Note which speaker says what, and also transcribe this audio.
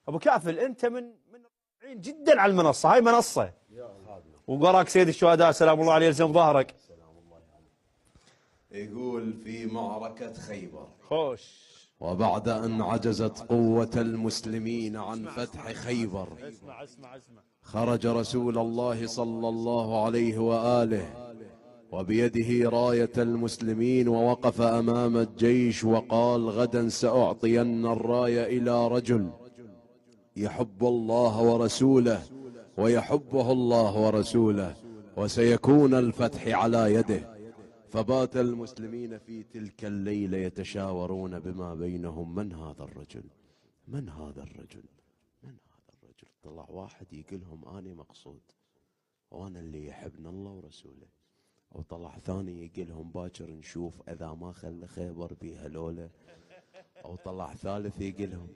Speaker 1: ابو كافل انت من جدا على المنصه، هاي منصه، وقراك سيد الشهداء سلام الله عليه يلزم ظهرك.
Speaker 2: يقول في معركة خيبر
Speaker 1: خوش.
Speaker 2: وبعد أن عجزت قوة المسلمين عن فتح خيبر
Speaker 1: اسمع اسمع اسمع.
Speaker 2: خرج رسول الله صلى الله عليه وآله وبيده راية المسلمين ووقف أمام الجيش وقال: غدا سأعطين الراية إلى رجل يحب الله ورسوله ويحبه الله ورسوله، وسيكون الفتح على يده. فبات المسلمين في تلك الليلة يتشاورون بما بينهم: من هذا الرجل؟ من هذا الرجل؟ من هذا الرجل؟ طلع واحد يقولهم: أنا مقصود، وأنا اللي يحبنا الله ورسوله. وطلع ثاني يقولهم: باكر نشوف إذا ما خلى خيبر بيها لوله. أو طلع ثالث يقولهم: